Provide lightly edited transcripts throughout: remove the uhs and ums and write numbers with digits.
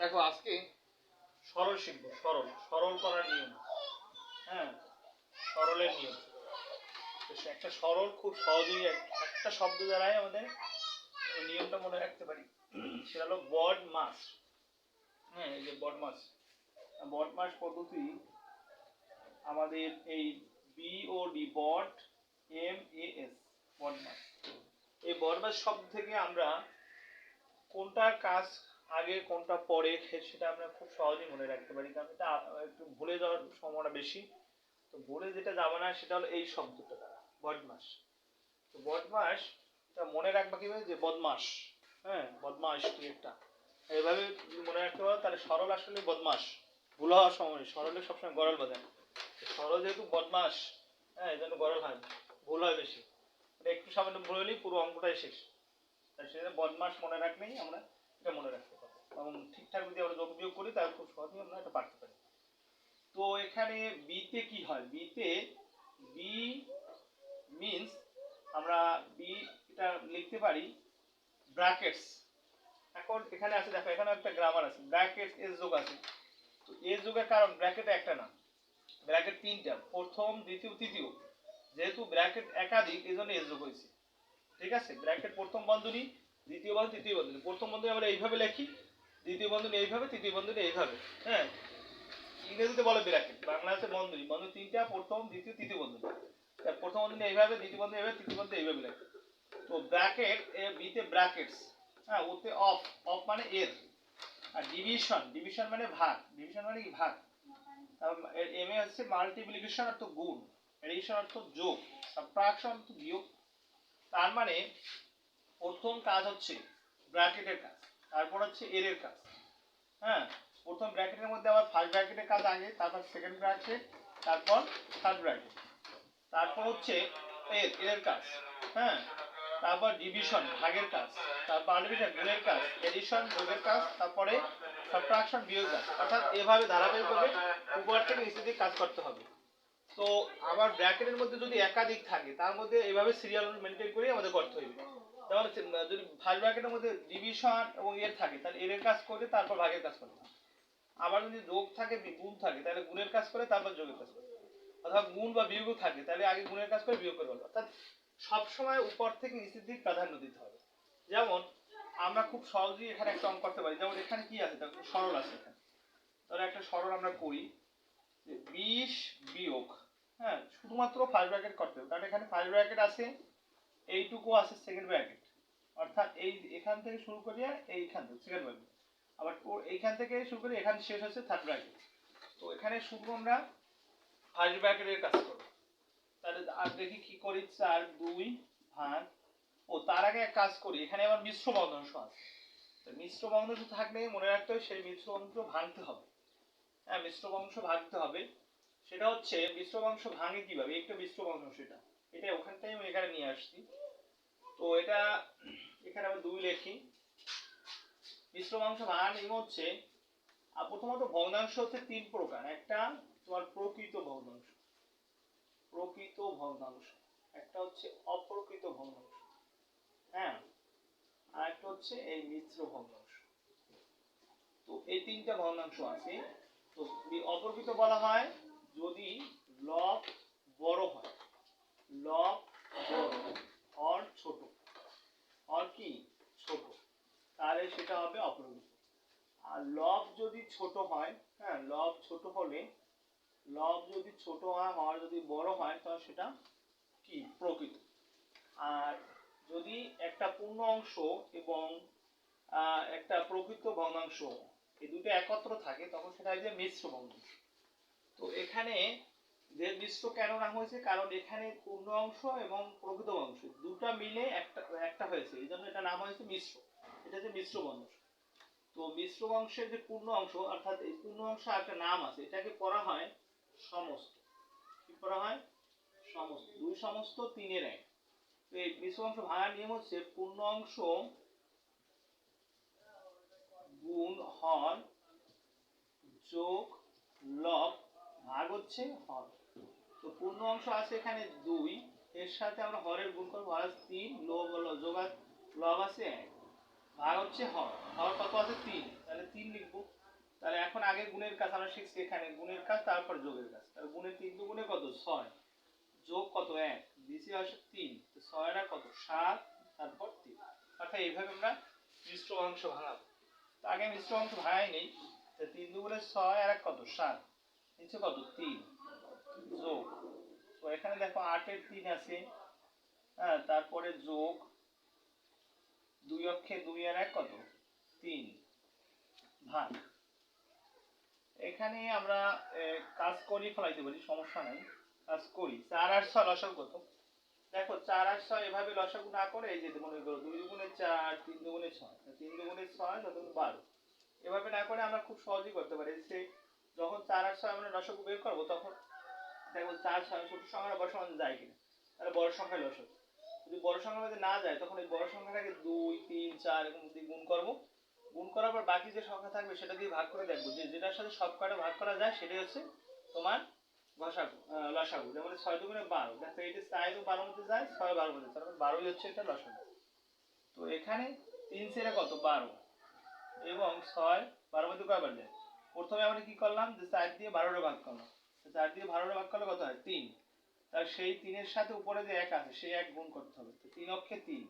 দেখো আজকে সরল শিখবো। সরল সরল করার নিয়ম। হ্যাঁ, সরলের নিয়ম। একটা সরল খুব সহজেই একটা শব্দ দ্বারাই আমাদের নিয়মটা মনে রাখতে পারি। সেটা হলো বড মাস। হ্যাঁ, এই যে বড মাস পদ্ধতি আমাদের এই বিওডি বড MAS বড মাস। এই বড মাস শব্দ থেকে আমরা কোনটা কাজ আগে কোনটা পরে সেটা আমরা খুব সহজেই মনে রাখতে পারি, কারণ এটা একটু ভুলে যাওয়ার সম্ভাবনা বেশি। তো ভুলে যেটা যাবে না সেটা হলো এই শব্দটা দ্বারা, বদমাস। তো বদমাস এটা মনে রাখবা কিভাবে, যে বদমাস, হ্যাঁ বদমাস কি একটা, এইভাবে যদি মনে রাখতে পারো তাহলে সরল আসলে বদমাস। ভুল হওয়ার সময় সরলে সবসময় গরল বাজায়, সরল যেহেতু বদমাস, হ্যাঁ এই জন্য গরল হয়, ভুল হয় বেশি। একটু সামান্য ভুল হলেই পুরো অঙ্কটাই শেষ। তাই সেটা বদমাস মনে রাখলেই আমরা এটা মনে রাখতে পারবো, এবং ঠিকঠাক যদি আমরা যোগ বিয়োগ করি তাহলে খুব সহজেই আমরা এটা পারতে পারি। তো এখানে বিতে কি হয়, বিতে বি মিন্স আমরা বি এটা লিখতে পারি ব্র্যাকেটস। এখন এখানে আছে, দেখো এখানে একটা গ্রামার আছে, ব্র্যাকেটস এস যোগ আছে। তো এস যোগের কারণ ব্র্যাকেট একটা না, ব্র্যাকেট তিনটা, প্রথম দ্বিতীয় তৃতীয়। যেহেতু ব্র্যাকেট একাধিক এই জন্য এস যোগ হয়েছে। ঠিক আছে, ব্র্যাকেট প্রথম বন্ধনী, দ্বিতীয় বন্ধনী, তৃতীয় বন্ধনী। প্রথম বন্ধনী আমরা এইভাবে লিখি, দ্বিতীয় বন্ধনী এইভাবে, তৃতীয় বন্ধনী এইভাবে। হ্যাঁ, ইংরেজিতে বলে ব্র্যাকেট, বাংলাতে বন্ধনী। বন্ধনী তিনটা, প্রথম দ্বিতীয় তৃতীয় বন্ধনী। প্রথম বন্ধনী এইভাবে, দ্বিতীয় বন্ধনী এইভাবে, তৃতীয় বন্ধনী এইভাবে লেখে। তো ব্র্যাকেট এ বিতে ব্র্যাকেটস, হ্যাঁ ওতে অফ, অফ মানে এর। আর ডিভিশন, ডিভিশন মানে ভাগ, ডিভিশন মানে কি ভাগ। এম এ হচ্ছে মাল্টিপ্লিকেশন অর্থ গুণ, এডিশন অর্থ যোগ, সাবট্রাকশন অর্থ বিয়োগ। তার মানে প্রথম কাজ হচ্ছে ব্র্যাকেটের কাজ, তারপর হচ্ছে এর এর কাজ। হ্যাঁ, প্রথম ব্র্যাকেটের মধ্যে আবার ফার্স্ট ব্র্যাকেটের কাজ আগে, তারপর সেকেন্ড ব্র্যাকেট, তারপর থার্ড ব্র্যাকেট, তারপর হচ্ছে এর এর কাজ। হ্যাঁ, তারপর ডিভিশন ভাগের কাজ, তারপর মাল্টিপ্লিকেশন গুণের কাজ, এডিশন যোগের কাজ, তারপরে সাবট্রাকশন বিয়োগ কাজ। অর্থাৎ এভাবে ধারাবাহিকভাবে উপর থেকে নিচের দিকে কাজ করতে হবে। তো আবার ব্র্যাকেটের মধ্যে যদি একাধিক থাকে তার মধ্যে এইভাবে সিরিয়াল মেনটেন করে আমাদের করতে হবে। যেমন যদি ফার্স্ট ব্র্যাকেটের মধ্যে ডিভিশন এবং এর থাকে তাহলে এর কাজ করে তারপর ভাগের কাজ করতে হবে। আবার যদি যোগ থাকে গুণ থাকে তাহলে গুণের কাজ করে তারপর যোগের কাজ করতে হবে। অথবা গুণ বা বিয়োগ থাকে তাহলে আগে গুণের কাজ করে বিয়োগ করতে হবে। অর্থাৎ সবসময় উপর থেকে নিচের দিকে প্রাধান্য দিতে হবে। যেমন আমরা খুব সহজেই এখানে একটা অঙ্ক করতে পারি। যেমন এখানে কি আছে, সরল আছে এখানে। তাহলে একটা সরল আমরা করি, 20 বিয়োগ, হ্যাঁ শুধুমাত্র ফার্স্ট ব্র্যাকেট করতে হবে, কারণ এখানে ফার্স্ট ব্র্যাকেট আছে, এইটুকু আছে সেকেন্ড ব্র্যাকেট। অর্থাৎ এই এখান থেকে শুরু করি এইখান থেকে সেকেন্ড ব্র্যাকেট, আবার এইখান থেকে শুরু করি এখানে শেষ হচ্ছে থার্ড ব্র্যাকেট। তো এখানে শুধু আমরা ফার্স্ট ব্র্যাকেটের কাজ করব। তাহলে আর দেখি কি করি, 4 2 ভাগ, ও তার আগে এক কাজ করি, এখানে আবার মিশ্র ভগ্নাংশ আছে। তো মিশ্র ভগ্নাংশ থাকলে মনে রাখতে হবে সেই মিশ্র ভগ্নাংশ ভাঙতে হবে। হ্যাঁ, মিশ্র ভগ্নাংশ ভাঙতে হবে। সেটা হচ্ছে মিশ্র ভগ্নাংশ ভাঙে কিভাবে, একটা মিশ্র ভগ্নাংশ এটা ওখানটাই আমি এখানে নিয়ে আসছি। তো এটা এখানে আমি 2 লিখি। মিশ্র ভগ্নাংশ ভাঙার নিয়ম হচ্ছে, প্রথমত ভগ্নাংশ হচ্ছে 3 প্রকার। একটা তোমার প্রকৃত ভগ্নাংশ, প্রকৃত ভগ্নাংশ, একটা হচ্ছে অপ্রকৃত ভগ্নাংশ, হ্যাঁ, আর একটা হচ্ছে এই মিশ্র ভগ্নাংশ। তো এই তিনটা ভগ্নাংশ আছে। তো অপ্রকৃত বলা হয় যদি লব বড় হয়, লব বড় আর ছোট, আর কি ছোট, তাহলে সেটা হবে অপ্রকৃত। আর লব যদি ছোট হয়, হ্যাঁ লব ছোট হলে, লব যদি ছোট হয় আর যদি বড় হয় তাহলে সেটা কি প্রকৃত। আর যদি একটা পূর্ণ অংশ এবং একটা প্রকৃত ভগ্নাংশ এই দুটো একত্র থাকে তখন সেটা হয় যে মিশ্র ভগ্নাংশ। তো এখানে যে মিশ্র কেন নাম হয়েছে, কারণ এখানে পূর্ণ অংশ এবং প্রকৃত অংশ দুটো মিলে একটা হয়েছে, এই জন্য এটা নাম হয়েছে মিশ্র। এটা যে মিশ্র ভগ্নাংশ। তো মিশ্র অংশের যে পূর্ণ অংশ, অর্থাৎ এই পূর্ণ অংশ একটা নাম আছে, এটাকে পড়া হয় সমস্ত। কি পড়া হয়? সমস্ত। 2 সমস্ত 3 এর 1। তো এই মিশ্র অংশ ভাঙার নিয়ম হচ্ছে পূর্ণ অংশ গুণ হর যোগ লব ভাগ হচ্ছে হর। তো পূর্ণ অংশ আছে এখানে 2, এর সাথে আমরা হরের গুণ করব, হর আছে 3, লব হলো যোগ, লব আছে 1, ভাগ হচ্ছে হর, হর কত আছে 3, তাহলে 3 লিখব। তাহলে এখন আগে গুণের কাজ আমরা শিখছি, এখানে গুণের কাজ তারপর যোগের কাজ। তাহলে গুণের 3 দুগুণে কত 6, যোগ কত 1, নিচে আসে 3, তো 6 এর কত 7, তারপর 3। অর্থাৎ এইভাবে আমরা মিশ্র অংশ ভাঙাবো। তো আগে মিশ্র অংশ ভাঙাই নেই। তো 3 দুগুণে 6 আর কত 7, নিচে কত 3, যোগ, তো এখানে দেখো 8 এর 3 আছে, হ্যাঁ, তারপরে যোগ 2 অক্ষে 2 আর 1 কত 3, ভাগ। এখানে আমরা কাজ করি ফলাইতে পারি, সমস্যা নাই, কাজ করি। 4 আর 6 লসাগু কত? দেখো 4 আর 6 এভাবে লসাগু না করে এই যে মনে করো 2 দুগুণে 4, 3 দুগুণে 6, 3 দুগুণে 6 তত 12, এভাবে না করে আমরা খুব সহজেই করতে পারি। যে যখন 4 আর 6 আমরা লসাগু বের করব তখন দেখো 4 6 ছোট সংখ্যা বড় সংখ্যা যায় কিনা, তাহলে বড় সংখ্যায় লসাগু। যদি বড় সংখ্যার মধ্যে না যায় তখন এই বড় সংখ্যাটাকে 2 3 4 এরকম দিয়ে গুণ করব, গুণ করার পর বাকি যে সংখ্যা থাকবে সেটা দিয়ে ভাগ করে দেখব যে যেটার সাথে সব কয়টা ভাগ করা যায় সেটাই হচ্ছে তোমার লসাগু। যেমন 6 দুগুণে 12, দেখো এটা 4 ও 12 মধ্যে যায়, 6 12 মধ্যে, তার মানে 12ই হচ্ছে এটা লসাগু। তো এখানে 3 সেরে কত 12 এবং 6 12 মধ্যে কয়বার যায়? প্রথমে আমরা কি করলাম যে 4 দিয়ে 12টা ভাগ করলাম, 4 দিয়ে 12টা ভাগ করলে কত হয় 3, তার সেই 3 এর সাথে উপরে যে 1 আছে সেই 1 গুণ করতে হবে, তো 3 অক্ষে 3,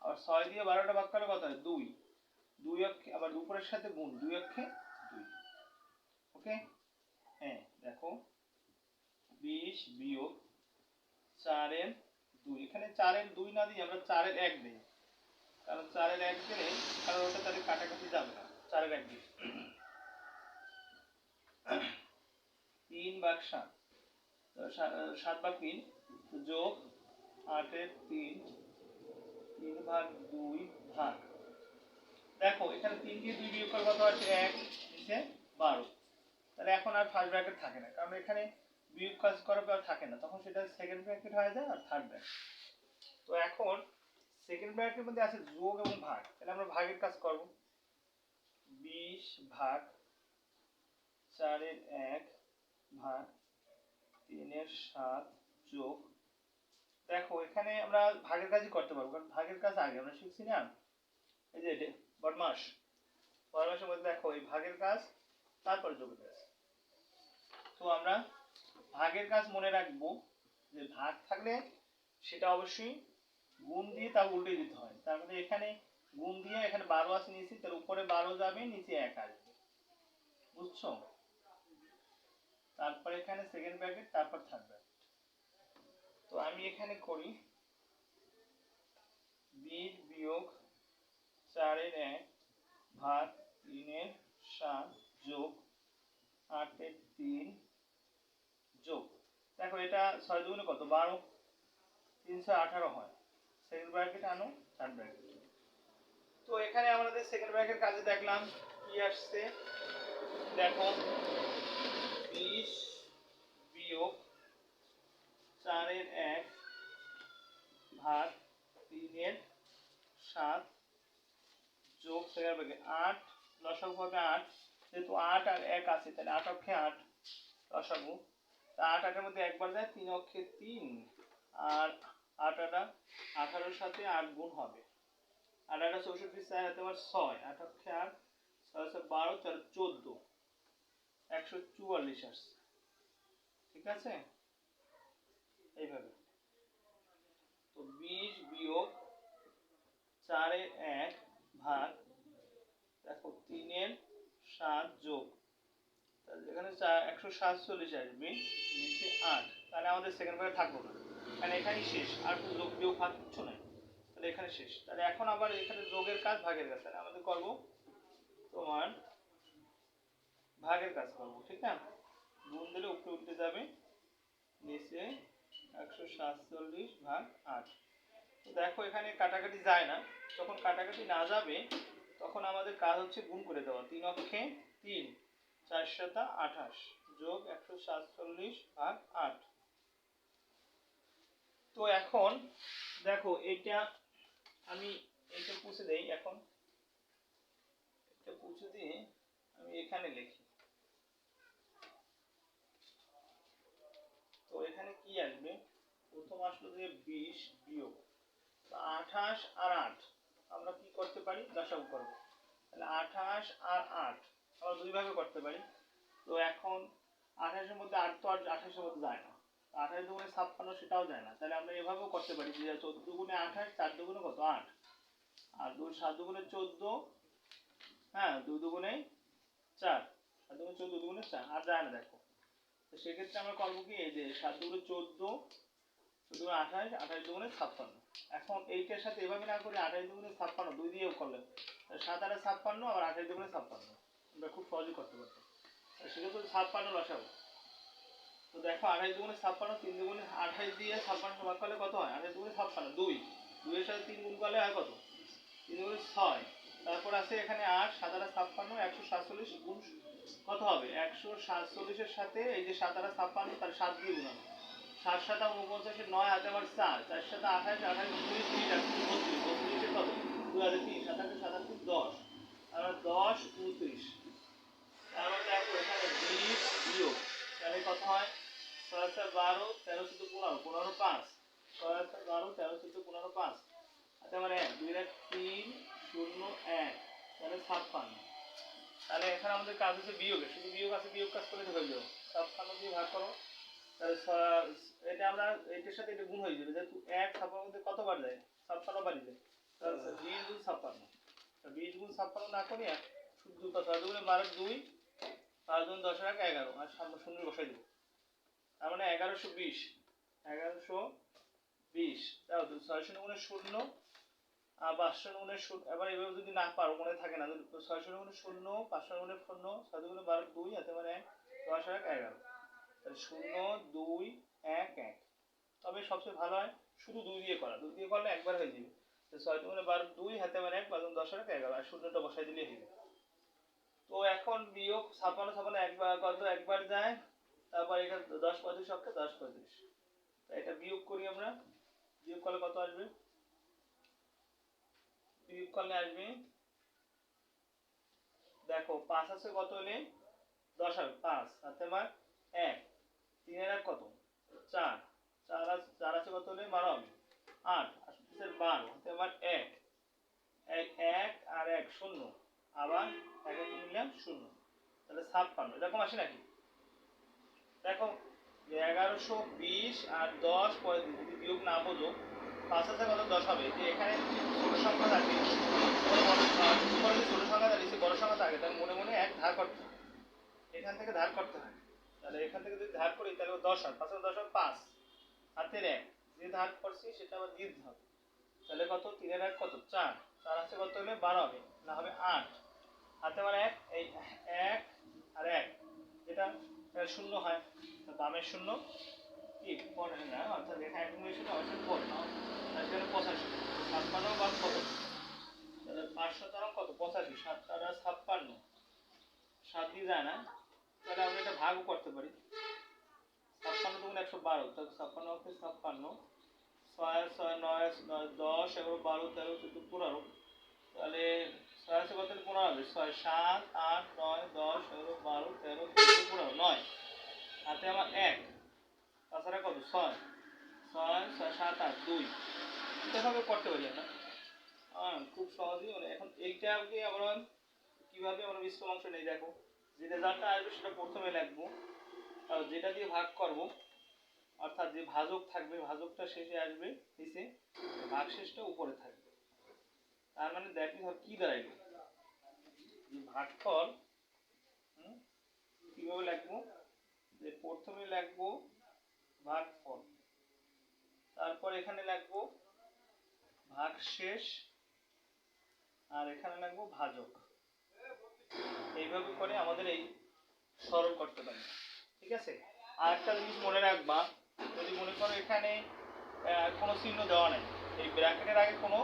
আর 6 দিয়ে 12টা ভাগ করলে কত হয় 2, 2 অক্ষে আবার উপরের সাথে গুণ 2 অক্ষে 2। ওকে, হ্যাঁ দেখো 20 বিয়োগ 4 এর 2, এখানে 4 এর 2 না দিয়ে আমরা 4 এর 1 দেই, কারণ 4 এর 1 দিলে কারণ ওটা তাহলে কাটাকাটি যাবে না, 4 এর 1 দিই। 3 ভাগ 7, 7 ভাগ 3 যোগ 8 এর 3, 3 ভাগ 2 ভাগ, দেখো এখানে 3 দিয়ে 2 বিয়োগ করলে কত আছে 1, নিচে 12, তাহলে এখন আর ফার্স্ট ব্র্যাকেট থাকে না, কারণ এখানে বিয়োগ কাজ করার পর থাকে না, তখন সেটা সেকেন্ড ব্র্যাকেট হয়ে যায় আর থার্ড ব্র্যাকেট। তো এখন সেকেন্ড ব্র্যাকেটের মধ্যে আছে যোগ এবং ভাগ, তাহলে আমরা ভাগের কাজ করব। 20 ভাগ 4 এর 1 ভাগ 3 এর 7 যোগ, দেখো এখানে আমরা ভাগের কাজই করতে পারবো, কারণ ভাগের কাজ আগে আমরা শিখছি না, এই যে বদমাসের মধ্যে দেখো এই ভাগের কাজ তারপর যোগের কাজ। তো আমরা ভাগের কাজ মনে রাখবো যে ভাগ থাকলে সেটা অবশ্যই গুণ দিয়ে তা উল্টে দিতে হয়, তার মানে এখানে গুণ দিয়ে এখানে 12 আছে নিচে, তার উপরে 12 যাবে, নিচে 1 আসবে, বুঝছো? তারপর এখানে সেকেন্ড ব্র্যাকেট, তারপর থার্ড ব্র্যাকেট। তো আমি এখানে করি 20 বিয়োগ 4 এর 1 ভাগ 3 এর 7 যোগ 8 এর 3 যোগ, দেখো এটা 6 দুগুণে কত 12, 318 হয়, সেকেন্ড ব্র্যাকেট আনো, থার্ড ব্র্যাকেট। তো এখানে আমাদের সেকেন্ড ব্র্যাকেট কাজে দেখলাম কি আসছে, দেখো 20 বিয়োগ 4 এর 1 ভাগ 3 এর 7 যোগ সেকেন্ড ব্র্যাকেট 8, লসাগু হবে 8, যেহেতু 8 আর 1 আছে তাহলে 8 অক্ষে 8 লসাগু, তা 8 8 এর মধ্যে একবার যায়, 3 অক্ষে 3, আর 8 8 18 সাথে 8 গুণ হবে, 8 8 64, 4 হাতে আবার 6, 8 অক্ষে 8, 6 6 12, 4 14, 144 আসছে, ঠিক আছে এইভাবে। তো 20 বিয়োগ 4 এর 1 ভাগ, দেখো 3 এর 7 যোগ, তাহলে এখানে 147 আসবে, নিচে 8, তাহলে আমাদের সেকেন্ড ব্র্যাকেট থাকলো না, কারণ এখানেই শেষ, আর তো যোগ বিয়োগ ভাগ কিছু নাই, তাহলে এখানে শেষ। তাহলে এখন আবার এখানে যোগের কাজ ভাগের কাজ, তাহলে আমাদের করব তোমার ভাগের কাজ করব, ঠিক না? গুণ দিলে উপরে উঠতে যাবে, নিচে 147 ভাগ 8। তো দেখো এখানে কাটাকাটি যায় না, যখন কাটাকাটি না যাবে তখন আমাদের কাজ হচ্ছে গুণ করে দেওয়া, 3 অক্ষে 3, 4 7 28 যোগ 147 ভাগ 8। তো এখন দেখো এটা আমি এটা পুছে দেই, এখন এটা পুছে দিয়ে আমি এখানে লিখি, তো এখানে কি আসবে, প্রথম আসলো যে 20 বিয়োগ 28 আর 8, আমরা কি করতে পারি লসাগু করব, তাহলে 28 আর 8, আবার দুই ভাগে করতে পারি। তো এখন 28-এর মধ্যে 8 তো আর 28-এর মধ্যে যায় না, 28 দুগুণে 56 সেটাও যায় না, তাহলে আমরা এভাবেও করতে পারি যে 14 দুগুণে 28, 4 দুগুণে কত 8, আর 7 দুগুণে 14, হ্যাঁ 2 দুগুণে 4, 7 দুগুণে 14, 2 দুগুণে 4, আর যায় না দেখো। তো সেক্ষেত্রে আমরা করবো কি, এই যে 7 দুগুণে 14, 14 দুগুণে 28, 28 দুগুণে 56। এখন এইটার সাথে এভাবে না করে 28 দুগুণে 56 দুই দিয়েও করলে 7 আর 56, আবার 28 দুগুণে 56 আমরা খুব সহজেই করতে পারতাম। সেক্ষেত্রে 56 বসাবো। তো দেখো 28 দুগুণে 56, 3 দুগুণে 28 দিয়ে 56 ভাগ করলে কত হয়, 28 দুগুণে 56, 2, 2 এর সাথে 3 গুণ করলে হয় কত, 3 দুগুণে 6। তারপর আছে এখানে 8, 7 আর 56, 147 গুণ কত হবে, 147 এর সাথে এই যে 7 আর 56 তার 7 দিয়ে গুণ হবে, 7 7 49, 9 হাতে আবার 4, 4 7 28, 28 29, 30 আর 32, 32 এর কত 2003, 7 8 7 8 10, আর 10 29। তারপর দেখো এখানে 20 বিয়োগ, তাহলে কত হয় 6 12, 13 14 15, 15 5, 6 12, 13 14 15 5, আচ্ছা মানে 2 1 3 0 1, তাহলে 56। তাহলে এখানে আমাদের কাজ হচ্ছে বিয়োগে, শুধু বিয়োগ আছে, বিয়োগ কাজ করে হয়ে যাবে, 56 দিয়ে ভাগ করো, তাহলে এটা আমরা এটার সাথে এটা গুণ হয়ে যাবে, যেহেতু 1 56 মধ্যে কতবার যায়, 56 বারই যায়, তাহলে 20 গুণ 56, 20 গুণ 56 না করি শুধু কত 2 গুণে 12, 2, 5 গুণ 10 এর 11, আর সামনে শূন্য বসাই দেব, তার মানে 1120, 1120। তাও 600 গুণে 0 আর 500 গুণে 0, এবার এভাবে যদি না পারো মনে থাকে না, 600 গুণে 0, 500 গুণে 0, 6 গুণে 12, 2 হাতে মানে 10 আর 11, তাহলে 0 2 1 1। তবে সবচেয়ে ভালো হয় শুধু 2 দিয়ে করা, 2 দিয়ে করলে একবার হয়ে যাবে, তো 6 গুণে 12, 2 হাতে মানে 1, 5 10 আর 11, আর শূন্যটা বসাই দিলেই হয়ে যাবে। তো এখন বিয়োগ 56 56 একবার কত একবার যায়, তারপর এটা 10 35 অক্ষে 10 35, তো এটা বিয়োগ করি আমরা, বিয়োগ করলে কত আসবে, বিয়োগ করলে আসবে দেখো 5 আছে কত হলে 10 হবে 5, হাতে মার 1, 3 এর 1 কত 4, 4 আছে কত হলে 12 হবে 8, 8 12, হাতে মার 1, 1 আর 1 0, আবার 1 1 মিলাম 0, তাহলে 56 এরকম আসে নাকি। দেখো 1120 আর 10 35 যদি বিয়োগ না বোঝো, 5 আছে কত 10 হবে, যে এখানে ছোট সংখ্যা থাকে ছোট সংখ্যা দাঁড়িয়েছে, বড় সংখ্যা থাকে, তার মনে মনে 1 ধার করতে হয়, এখান থেকে ধার করতে হয়, তাহলে এখান থেকে যদি ধার করি তাহলে 10 হয়, 5 10 হয় 5, হাতের 1 যে ধার করছি সেটা আবার দিয়ে দিতে হবে, তাহলে কত 3 এর 1 কত 4, 4 আছে কত হলে 12 হবে, না হবে 8, হাতে আবার 1, এই 1 আর 1 যেটা 0 হয়, দামের 0 কি পড়ে না, অর্থাৎ এখানে 1 শূন্য অর্থাৎ পড়ে না, তাহলে 85, 56 বাদ কত, তাহলে 517 কত 85, 7 আর 56, 7 দিয়ে যায় না, তাহলে আমরা এটা ভাগও করতে পারি, 56 গুণ 112, তাহলে 56 কে 56, 6 6 9 10 11 12 13 14 15, তাহলে 6 আছে কত 15 হবে, 6 7 8 9 10 11 12 13 14 15 9, হাতে আমার 1, তাছাড়া কত 6 6 6 7 8 2, এভাবে করতে পারি আমরা, খুব সহজেই। মানে এখন এইটাকে আমরা কিভাবে আমরা মিশ্র অংশ নেই, দেখো যে রেজাল্টটা আসবে সেটা প্রথমে লিখবো, আর যেটা দিয়ে ভাগ করব, অর্থাৎ যে ভাজক থাকবে ভাজকটা শেষে আসবে নিচে, ভাগশেষটা উপরে থাকবে, তার মানে দেখি ধর কি দাঁড়াইবে, যে ভাগফল কিভাবে লিখবো, যে প্রথমে লিখবো ভাগফল, তারপর এখানে লিখবো ভাগশেষ, আর এখানে লিখবো ভাজক, এইভাবে করে আমাদের এই সরল করতে পারি, ঠিক আছে। আর একটা জিনিস মনে রাখবা, যদি মনে করো এখানে কোনো চিহ্ন দেওয়া নাই, এই ব্র্যাকেটের আগে কোনো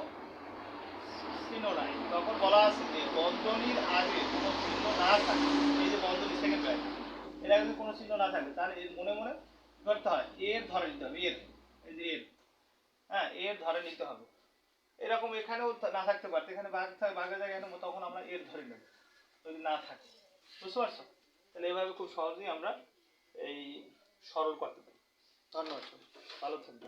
চিহ্ন নাই, তখন বলা আছে যে বন্ধনীর আগে কোনো চিহ্ন না থাকে, এই যে বন্ধনী সেকেন্ড ব্র্যাকেট, এর আগে কোনো চিহ্ন না থাকে, তাহলে এর মনে মনে ধরতে হয়, এর ধরে নিতে হবে, এর এই যে এর, হ্যাঁ এর ধরে নিতে হবে, এরকম এখানেও না থাকতে পারতো, এখানে বাঘের জায়গায় তখন আমরা এর ধরে নেব যদি না থাকে, বুঝতে পারছো। তাহলে এইভাবে খুব সহজেই আমরা এই সরল করতে পারি। ধন্যবাদ, ভালো থাকবে।